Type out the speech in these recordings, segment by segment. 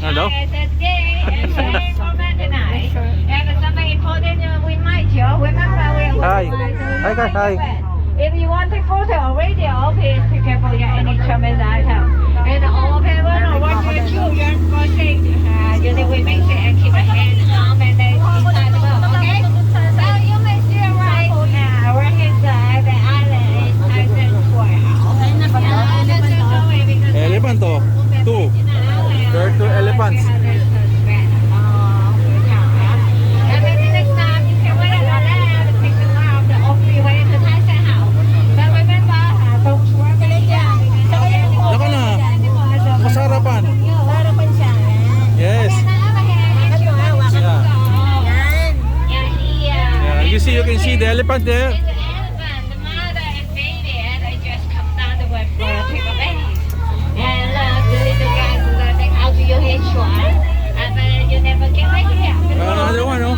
Ano daw? Hi. Hi guys, hi. If you want a photo or video, please be careful your any Chinese item. And all people know what your children for safety. You need to make sure and keep a hand arm and then inside the boat, okay? So you may see right inside the island is nice and swell. Elephant to. Two. There are two elephants. Laka na. Masarapan. Yes. Yeah. You see, you can see the elephant there. Another one, no?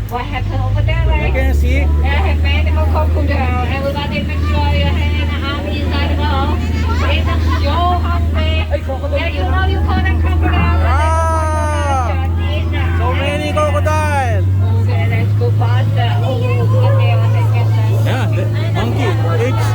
What happened over there? You can see. Yeah, medical crocodile. Everybody make sure your hand and arm inside the bowl. It's so hungry. Yeah, you know you call them crocodile. So many crocodile. Okay, let's go faster. Yeah, the monkey. Apes.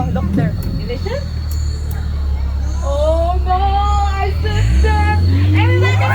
Doctor. You listen? Oh no, I said that. Everybody,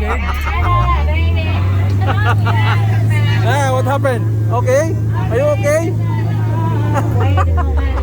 scared? Baby. Ah, what happened? Okay? Are you okay? Wait a moment.